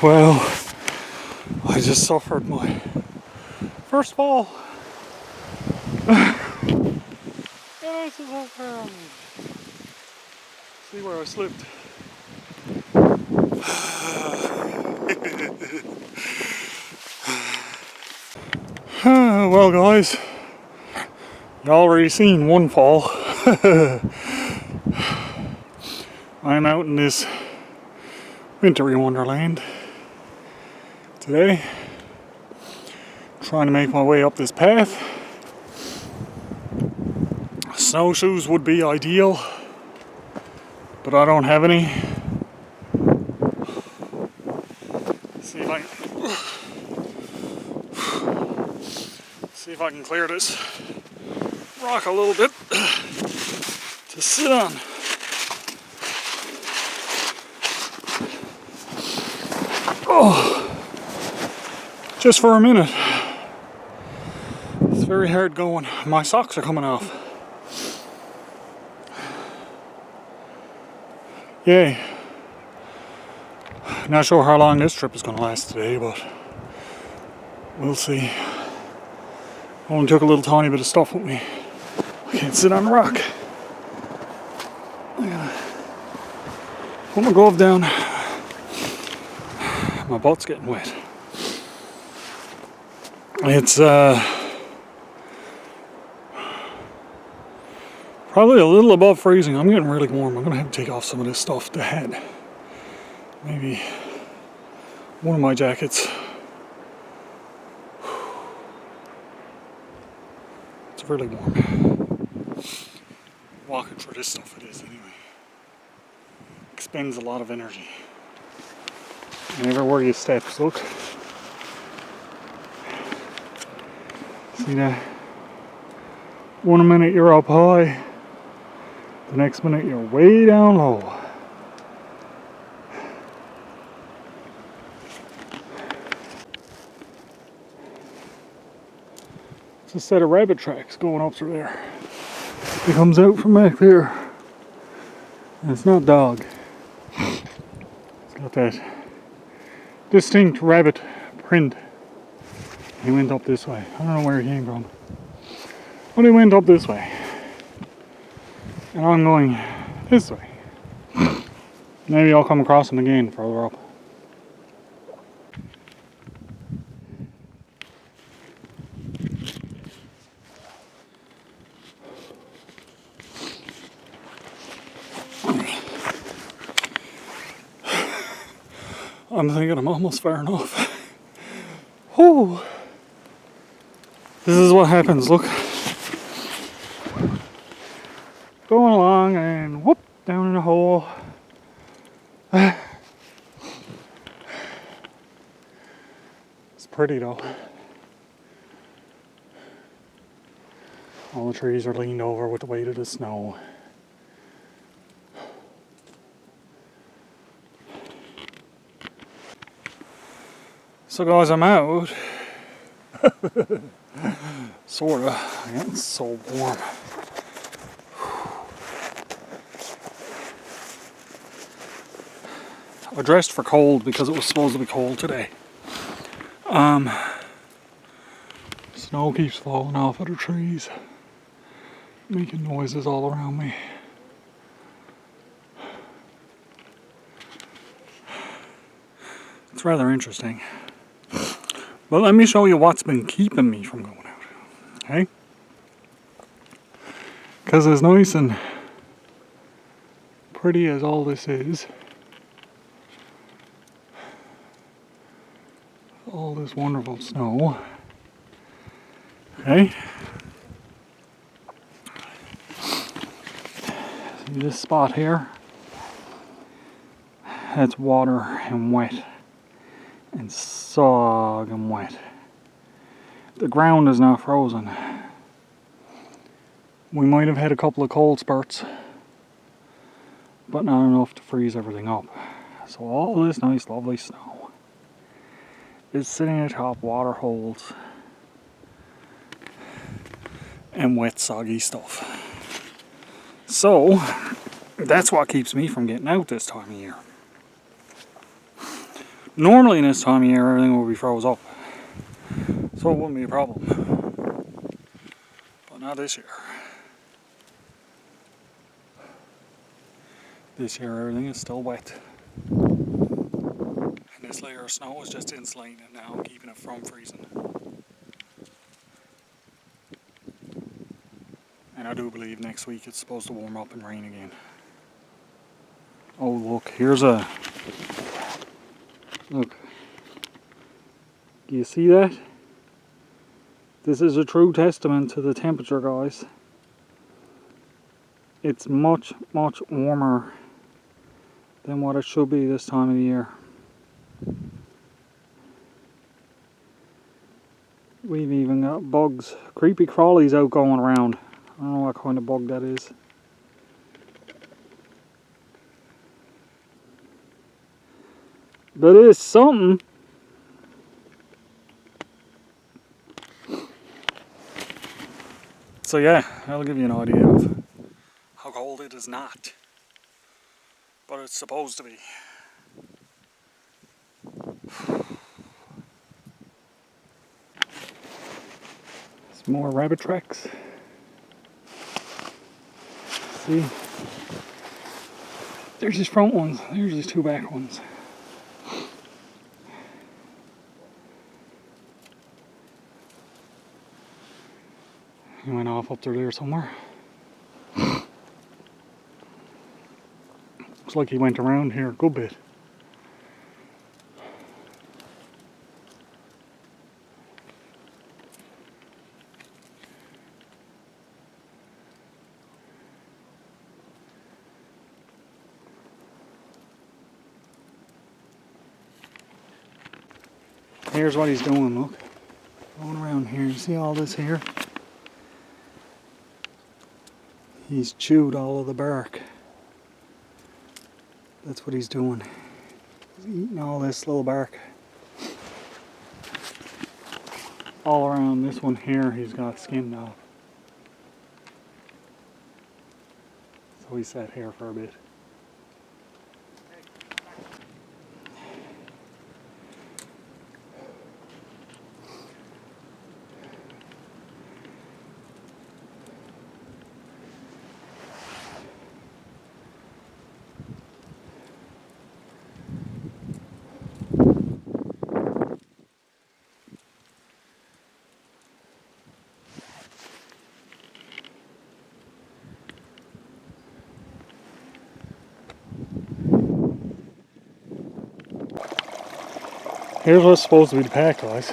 Well, I just suffered my first fall. This is how far. See where I slipped. Well, guys, you already seen one fall. I'm out in this wintry wonderland today, trying to make my way up this path. Snowshoes would be ideal, but I don't have any. See if I can clear this rock a little bit to sit on. Oh, just for a minute. It's very hard going. My socks are coming off. Yay. Not sure how long this trip is going to last today, but we'll see. Only took a little tiny bit of stuff with me. I can't sit on a rock. I gotta put my glove down. My butt's getting wet. It's probably a little above freezing. I'm getting really warm. I'm gonna have to take off some of this stuff, the hat. Maybe one of my jackets. It's really warm. Walking through this stuff, it is anyway. Expends a lot of energy. And everywhere you step, look. See that? One minute you're up high, the next minute you're way down low. It's a set of rabbit tracks going up through there. It comes out from back there. And it's not dog. It's got that distinct rabbit print. He went up this way. I don't know where he came from. But he went up this way. And I'm going this way. Maybe I'll come across him again further up. I'm thinking I'm almost far enough. Whew. This is what happens, look. Going along and whoop, down in a hole. It's pretty though. All the trees are leaned over with the weight of the snow. So guys, I'm out. Sorta. It's so warm. I dressed for cold because it was supposed to be cold today. Snow keeps falling off of the trees, making noises all around me. It's rather interesting. But let me show you what's been keeping me from going out. Okay? Because as nice and pretty as all this is, all this wonderful snow, okay? See this spot here? That's water and wet. And sogging wet. The ground is not frozen. We might have had a couple of cold spurts, but not enough to freeze everything up. So all this nice lovely snow is sitting atop water holes and wet soggy stuff. So that's what keeps me from getting out this time of year. Normally in this time of year everything will be froze up, so it wouldn't be a problem. But not this year. This year everything is still wet. And this layer of snow is just insulating it now, keeping it from freezing. And I do believe next week it's supposed to warm up and rain again. Oh look, here's a... Look. Do you see that? This is a true testament to the temperature, guys. It's much, much warmer than what it should be this time of the year. We've even got bugs, creepy crawlies out going around. I don't know what kind of bug that is. But it's something. So yeah, that'll give you an idea of how cold it is not. But it's supposed to be. Some more rabbit tracks. See? There's his front ones, there's his two back ones. He went off up through there somewhere. Looks like he went around here a good bit. Here's what he's doing, look. Going around here, you see all this here? He's chewed all of the bark. That's what he's doing. He's eating all this little bark. All around this one here, he's got skin now. So he sat here for a bit. Here's what's supposed to be the pack, guys.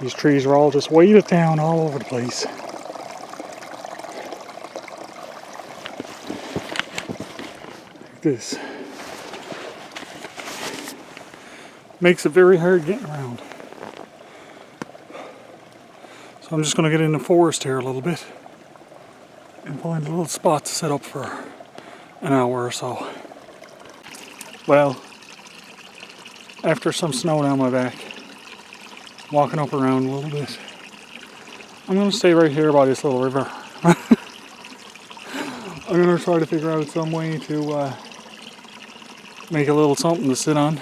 These trees are all just weighted down all over the place. Like this. Makes it very hard getting around. So I'm just going to get in the forest here a little bit and find a little spot to set up for an hour or so. Well, after some snow down my back, walking up around a little bit, I'm going to stay right here by this little river. I'm going to try to figure out some way to make a little something to sit on.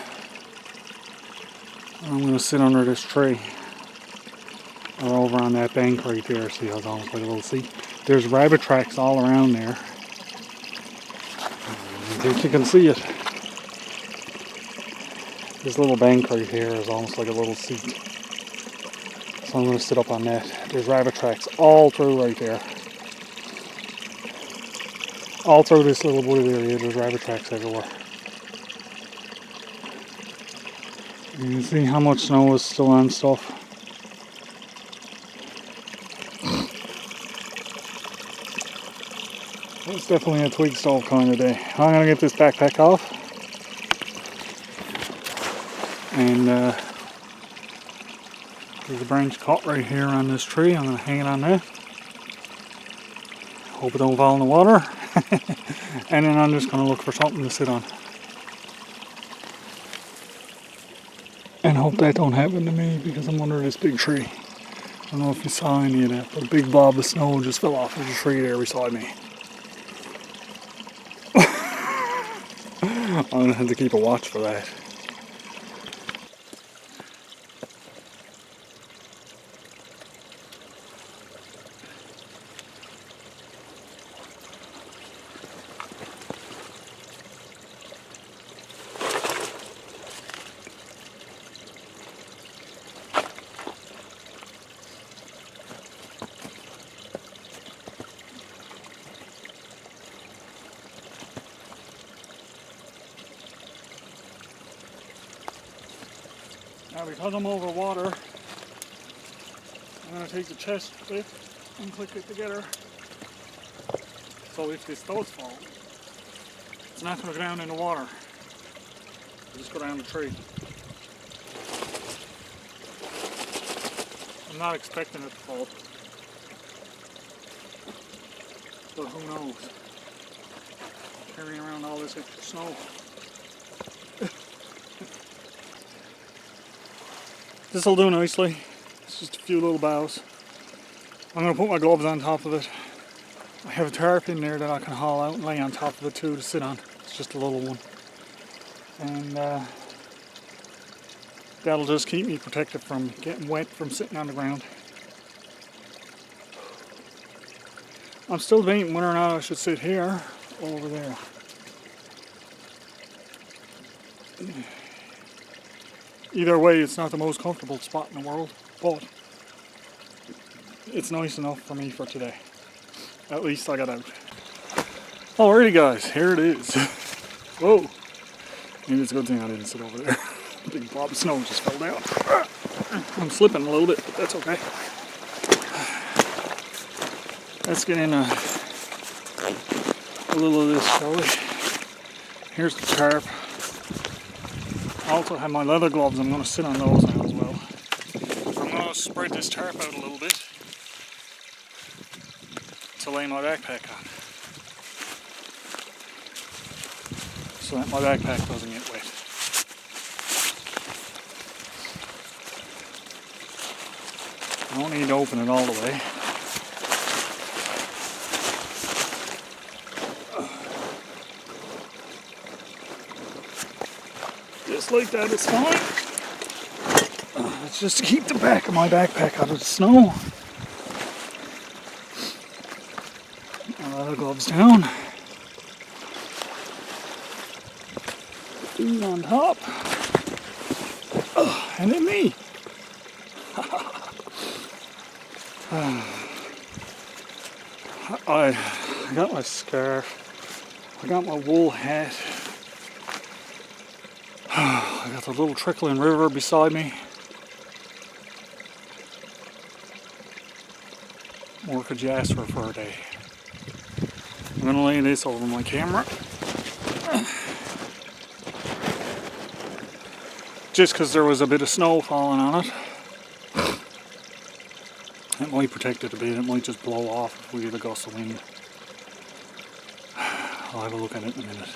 I'm going to sit under this tree or over on that bank right there. See how it's almost like a little seat. There's rabbit tracks all around there. I think you can see it. This little bank right here is almost like a little seat. So I'm going to sit up on that. There's rabbit tracks all through right there. All through this little wooded area, there's rabbit tracks everywhere. You can see how much snow is still on stuff. It's definitely a twig stove kind of day. I'm going to get this backpack off. And there's a branch caught right here on this tree. I'm going to hang it on there. Hope it don't fall in the water. And then I'm just going to look for something to sit on. And hope that don't happen to me because I'm under this big tree. I don't know if you saw any of that, but a big blob of snow just fell off of the tree there beside me. I'm going to have to keep a watch for that. because I'm over water, I'm going to take the chest clip and click it together. So if this does fall, it's not going to go down in the water. It'll just go down the tree. I'm not expecting it to fall. But who knows? Carrying around all this extra snow. This'll do nicely. It's just a few little boughs. I'm going to put my gloves on top of it. I have a tarp in there that I can haul out and lay on top of it too to sit on. It's just a little one. And that'll just keep me protected from getting wet from sitting on the ground. I'm still debating whether or not I should sit here or over there. Either way, it's not the most comfortable spot in the world, but it's nice enough for me for today. At least I got out. Alrighty guys, here it is. Whoa! Maybe it's a good thing I didn't sit over there. Big blob of snow just fell down. I'm slipping a little bit, but that's okay. Let's get in a little of this, shall we? Here's the tarp. I also have my leather gloves. I'm going to sit on those now as well. I'm going to spread this tarp out a little bit to lay my backpack on, so that my backpack doesn't get wet. I don't need to open it all the way. Just like that is fine. It's just to keep the back of my backpack out of the snow. My leather gloves down. Feet on top. And then me. I got my scarf. I got my wool hat. I got the little trickling river beside me. What could you ask for a day? I'm going to lay this over my camera. Just because there was a bit of snow falling on it. It might protect it a bit. It might just blow off if we get a gust of wind. I'll have a look at it in a minute.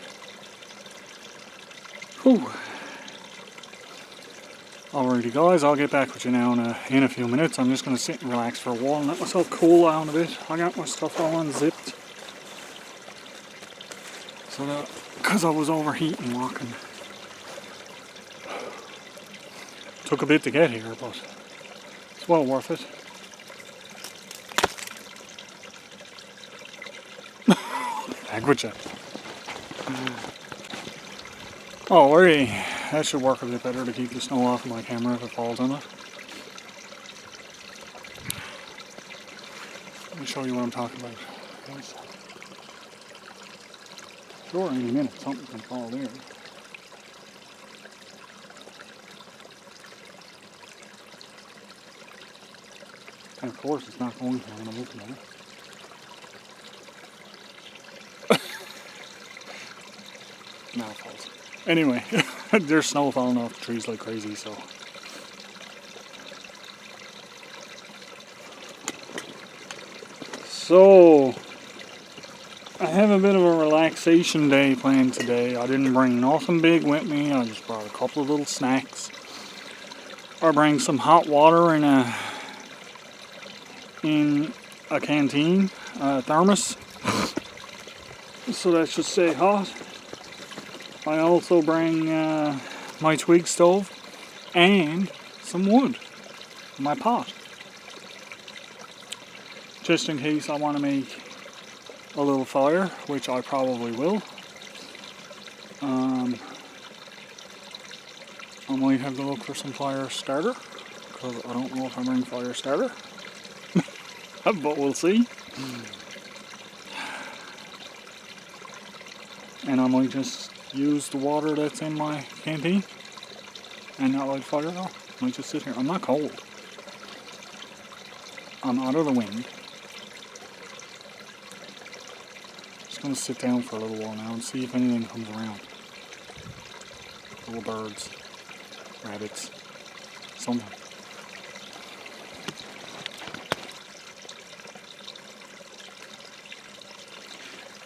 Whew. Alrighty guys, I'll get back with you now in a few minutes. I'm just going to sit and relax for a while and let myself cool down a bit. I got my stuff all unzipped. So that, because I was overheating walking. Took a bit to get here, but it's well worth it. Back with you. Alrighty, that should work a bit better to keep the snow off of my camera if it falls on it. Let me show you what I'm talking about. Sure, any minute something can fall there. And of course it's not going to when I'm looking at it. Now it falls. Anyway, there's snow falling off the trees like crazy, so. So, I have a bit of a relaxation day planned today. I didn't bring nothing big with me. I just brought a couple of little snacks. I bring some hot water in a canteen, thermos. So that should stay hot. I also bring my twig stove and some wood, my pot. Just in case I want to make a little fire, which I probably will. I might have to look for some fire starter, because I don't know if I bring fire starter. But we'll see. And I might just use the water that's in my canteen and not light fire though. Might just sit here. I'm not cold. I'm out of the wind. Just gonna sit down for a little while now and see if anything comes around. Little birds, rabbits, something.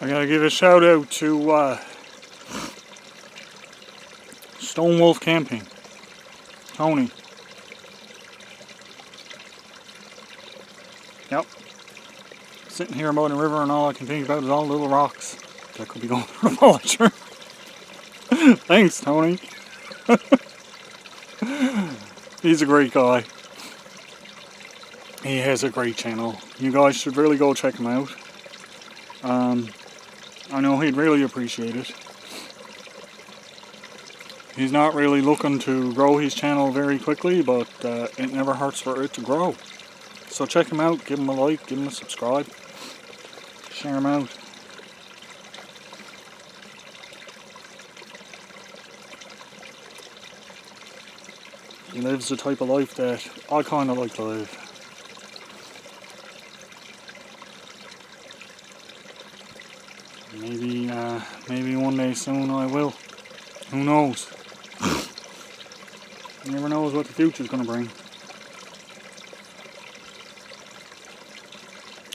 I gotta give a shout out to Stone Wolf Camping, Tony. Yep. Sitting here by the river and all I can think about is all the little rocks that could be going through the polisher. Thanks, Tony. He's a great guy. He has a great channel. You guys should really go check him out. I know he'd really appreciate it. He's not really looking to grow his channel very quickly, but it never hurts for it to grow. So check him out, give him a like, give him a subscribe, share him out. He lives the type of life that I kind of like to live. Maybe one day soon I will. Who knows? You never knows what the future's gonna bring.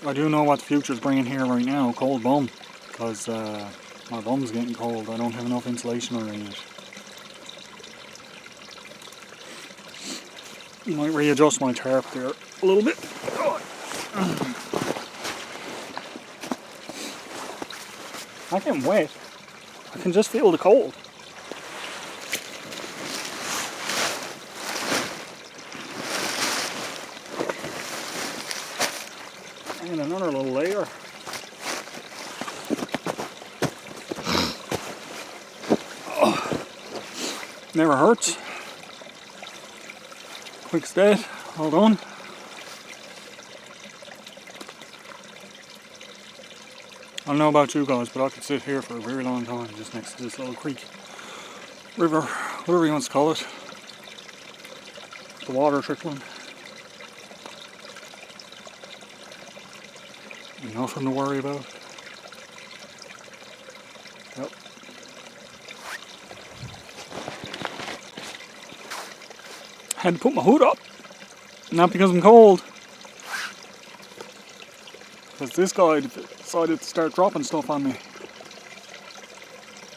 I do know what the future's bringing here right now, cold bum. Because my bum's getting cold. I don't have enough insulation underneath it. Might readjust my tarp there a little bit. I'm getting wet. I can just feel the cold. And another little layer. Oh, never hurts. Quick stat, hold on. I don't know about you guys, but I could sit here for a very long time just next to this little creek, river, whatever you want to call it. The water trickling. Nothing to worry about. Yep. Had to put my hood up. Not because I'm cold. Because this guy decided to start dropping stuff on me.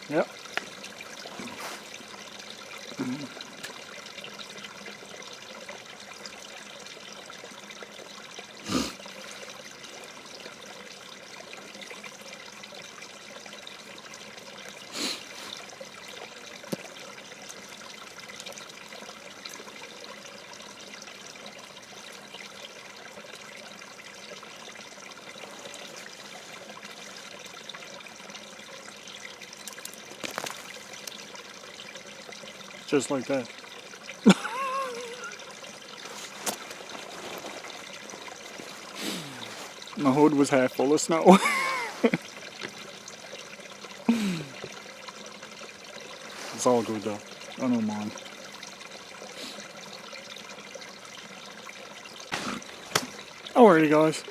Yep. Just like that. My hood was half full of snow. It's all good though. I don't mind. Alrighty guys.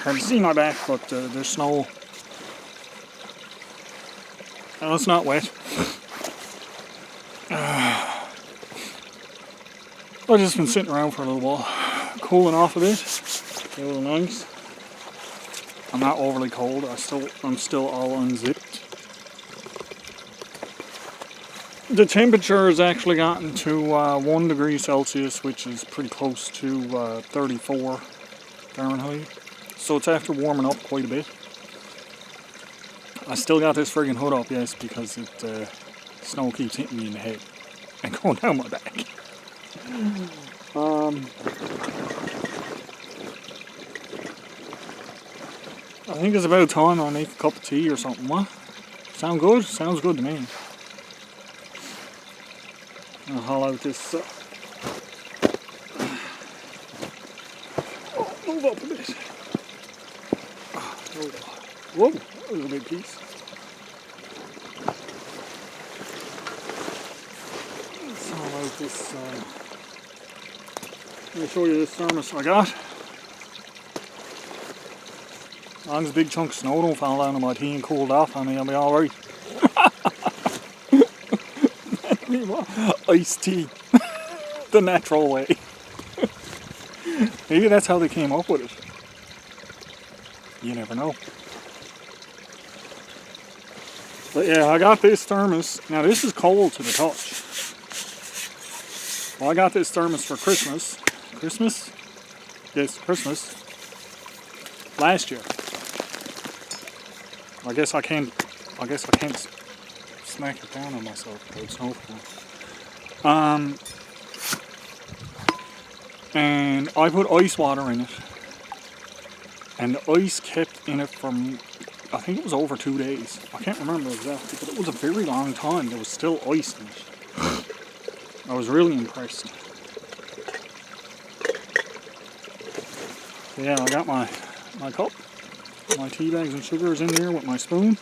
Hard to see my back, but there's snow. No, it's not wet. I've just been sitting around for a little while, cooling off a bit. A little nice. I'm not overly cold. I'm still all unzipped. The temperature has actually gotten to 1 degree Celsius, which is pretty close to 34 Fahrenheit. So it's after warming up quite a bit. I still got this friggin' hood up, yes, because snow keeps hitting me in the head and going down my back. I think it's about time I make a cup of tea or something, what? Sound good? Sounds good to me. I'll haul out this... Oh, move up a bit. Whoa, that was a big piece. this. Let me show you this thermos I got. As long as a big chunk of snow don't fall down on my tea and cooled off on me, I'll be alright. Iced tea. The natural way. Maybe that's how they came up with it. You never know. But yeah, I got this thermos. Now this is cold to the touch. Well, I got this thermos for Christmas. Christmas? Yes, Christmas. Last year. I guess I can't smack it down on myself without snowfall. And I put ice water in it. And the ice kept in it from, I think it was over 2 days. I can't remember exactly, but it was a very long time. There was still ice in it. I was really impressed. So yeah, I got my cup, my tea bags and sugars in there with my spoon.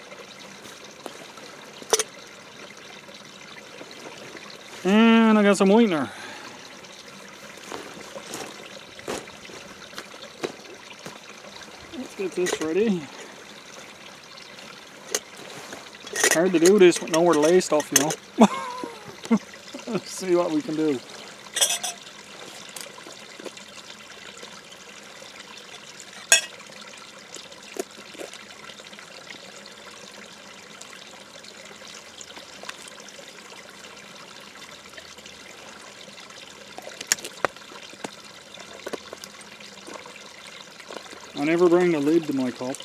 And I got some whitener. Let's get this ready. Hard to do this with nowhere to lay stuff, you know. Let's see what we can do. I never bring a lid to my cup.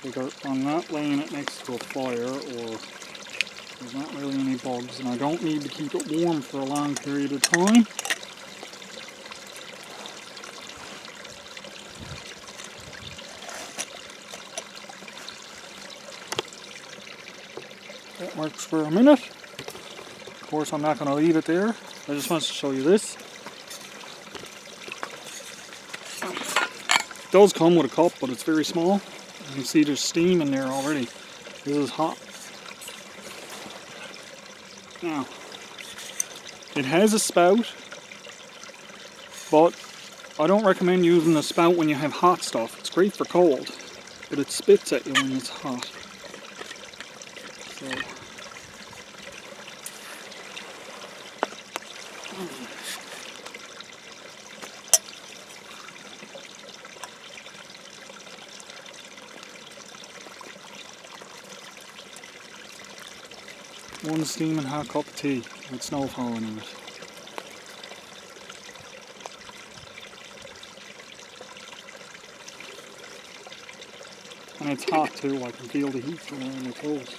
Because I'm not laying it next to a fire, or there's not really any bugs, and I don't need to keep it warm for a long period of time. That works for a minute. Of course, I'm not going to leave it there. I just wanted to show you this. It does come with a cup, but it's very small. You can see there's steam in there already. This is hot. Now, it has a spout, but I don't recommend using the spout when you have hot stuff. It's great for cold, but it spits at you when it's hot. So, one steaming hot cup of tea with snow falling in it. And it's hot too, I can feel the heat from around my toes.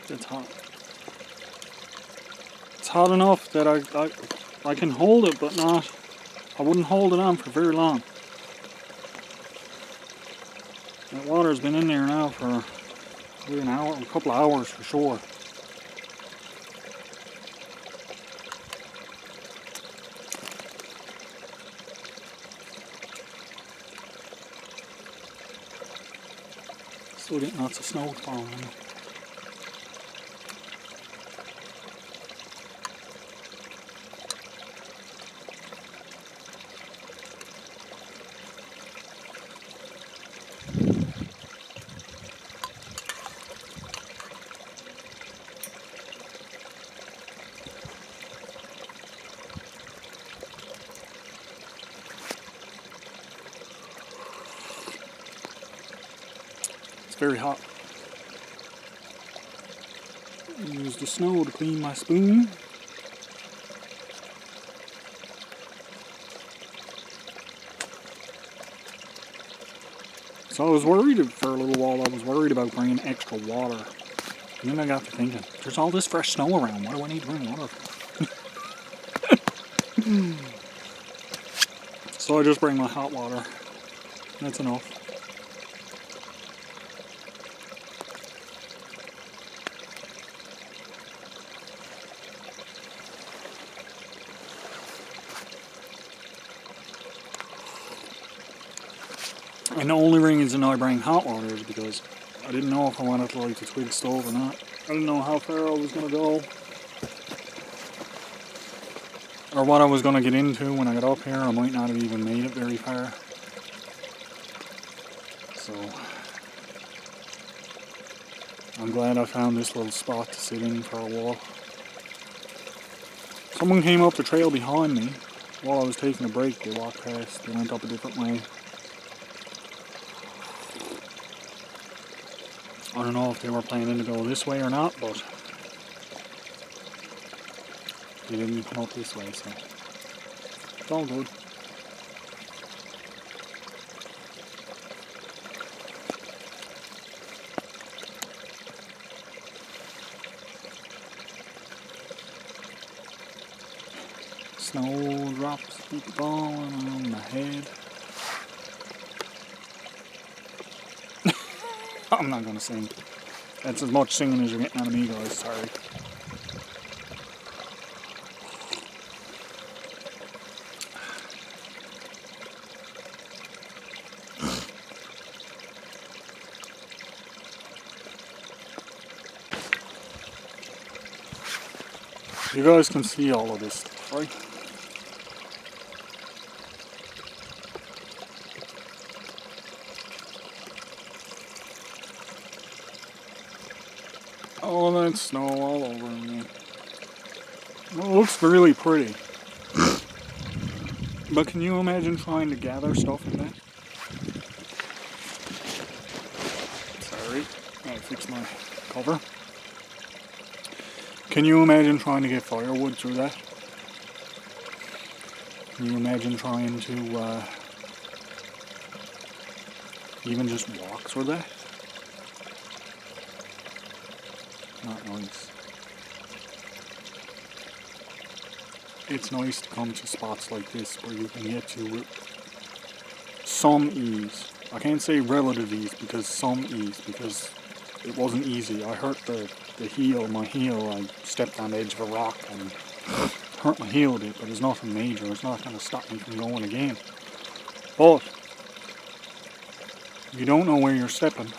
It's hot. It's hot enough that I can hold it, but not. I wouldn't hold it on for very long. That water's been in there now for maybe an hour, a couple of hours for sure. Still getting lots of snow falling in. very hot. Use the snow to clean my spoon. So I was worried for a little while. I was worried about bringing extra water. And then I got to thinking, there's all this fresh snow around. Why do I need to bring water for? So I just bring my hot water. That's enough. And the only reason I bring hot water is because I didn't know if I wanted to light the twig stove or not. I didn't know how far I was going to go. Or what I was going to get into when I got up here. I might not have even made it very far. So I'm glad I found this little spot to sit in for a while. Someone came up the trail behind me while I was taking a break. They walked past. They went up a different way. I don't know if they were planning to go this way or not, but they didn't come up this way, so it's all good. Snow drops keep falling on my head. I'm not gonna sing. That's as much singing as you're getting out of me, guys. Sorry. You guys can see all of this stuff, right? Oh, that's snow all over me. Well, it looks really pretty. But can you imagine trying to gather stuff in that? Sorry, I fixed my cover. Can you imagine trying to get firewood through that? Can you imagine trying to even just walk through that? Not nice. It's nice to come to spots like this where you can get to some ease. I can't say relative ease because some ease, because it wasn't easy. I hurt my heel. I stepped on the edge of a rock and hurt my heel a bit, but it's nothing major. It's not going to stop me from going again. But you don't know where you're stepping,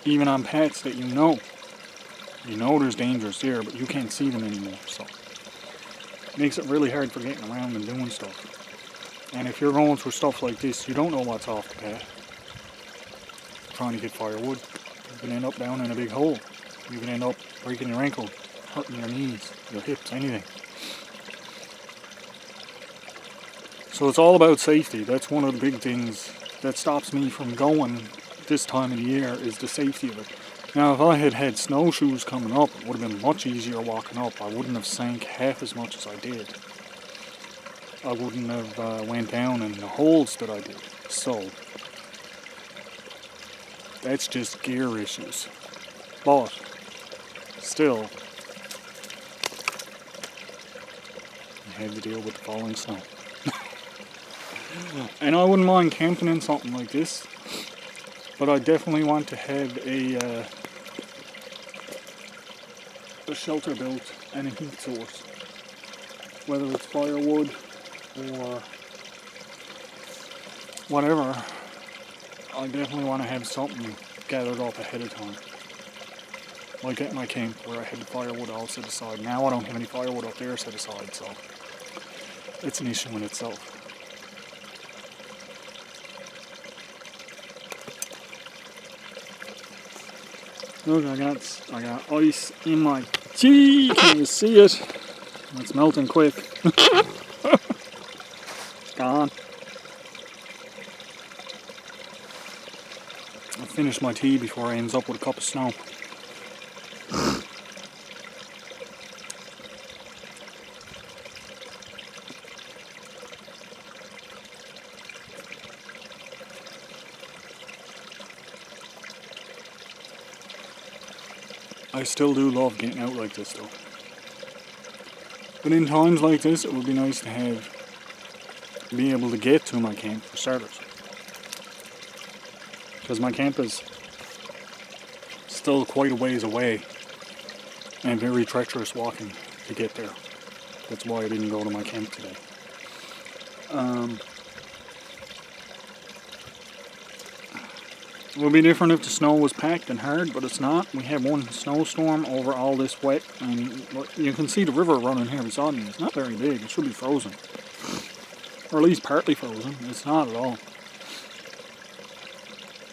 even on paths that you know. You know there's dangers there, but you can't see them anymore, so it makes it really hard for getting around and doing stuff. And if you're going through stuff like this, you don't know what's off the path. Trying to get firewood, you can end up down in a big hole. You can end up breaking your ankle, hurting your knees, your hips, anything. So it's all about safety. That's one of the big things that stops me from going this time of the year, is the safety of it. Now, if I had had snowshoes coming up, it would have been much easier walking up. I wouldn't have sank half as much as I did. I wouldn't have went down in the holes that I did. So, that's just gear issues. But, still, I had to deal with the falling snow. And I wouldn't mind camping in something like this, but I definitely want to have a shelter built and a heat source, whether it's firewood or whatever. I definitely want to have something gathered up ahead of time, like at my camp where I had the firewood all set aside. Now I don't have any firewood up there set aside, so it's an issue in itself. Look, I got ice in my tea. Can you see it? It's melting quick. It's gone. I'll finish my tea before I ends up with a cup of snow. I still do love getting out like this though. But in times like this, it would be nice to be able to get to my camp for starters. Because my camp is still quite a ways away and very treacherous walking to get there. That's why I didn't go to my camp today. It would be different if the snow was packed and hard, but it's not. We had one snowstorm over all this wet, and you can see the river running here beside me. It's not very big. It should be frozen. Or at least partly frozen. It's not at all.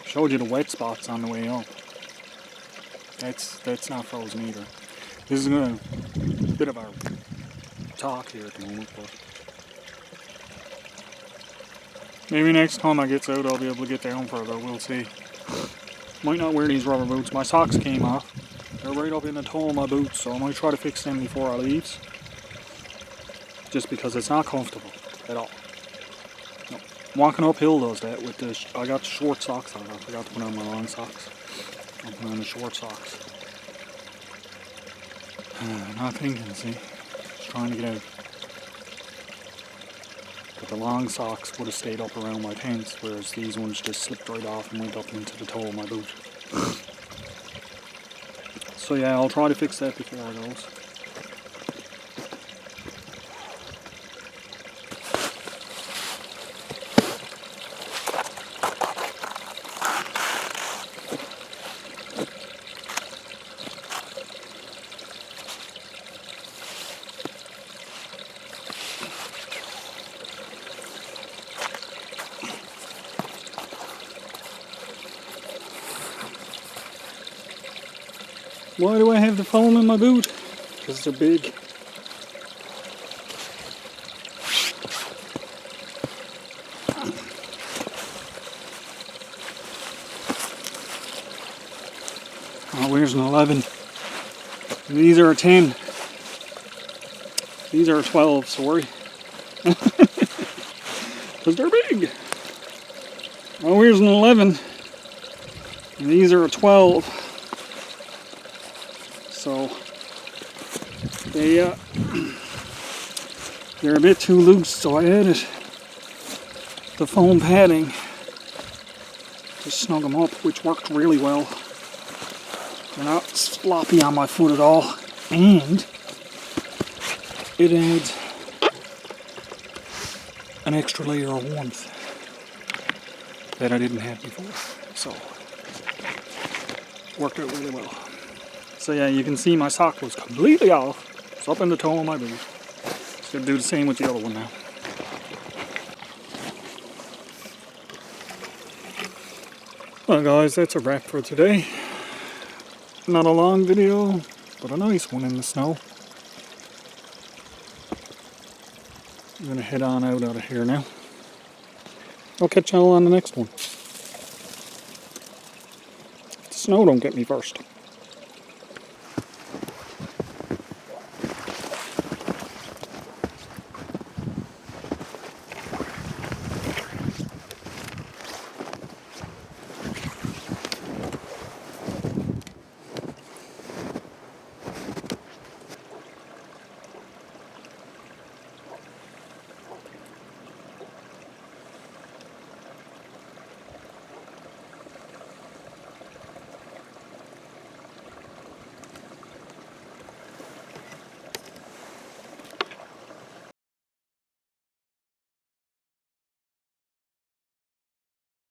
Showed you the wet spots on the way up. That's not frozen either. This is a bit of a talk here at the moment, but maybe next time I get out I'll be able to get down further. We'll see. Might not wear these rubber boots. My socks came off. They're right up in the toe of my boots, so I might try to fix them before I leave. Just because it's not comfortable at all. No. Walking uphill does that with this. I got short socks on. I forgot to put on my long socks. I'm putting on the short socks. Not thinking, see? Just trying to get out. But the long socks would have stayed up around my pants, whereas these ones just slipped right off and went up into the toe of my boot. So yeah, I'll try to fix that before I go. Why do I have the foam in my boot? Because they're big. Oh, where's an 11? These are a 10. These are a 12, sorry. Because they're big. Oh, here's an 11. And these are a 12. So they're a bit too loose, so I added the foam padding to snug them up, which worked really well. They're not sloppy on my foot at all, and it adds an extra layer of warmth that I didn't have before. So worked out really well. So yeah, you can see my sock was completely off. It's up in the toe of my boot. Just gonna do the same with the other one now. Well guys, that's a wrap for today. Not a long video, but a nice one in the snow. I'm gonna head on out of here now. I'll catch y'all on the next one. The snow don't get me first.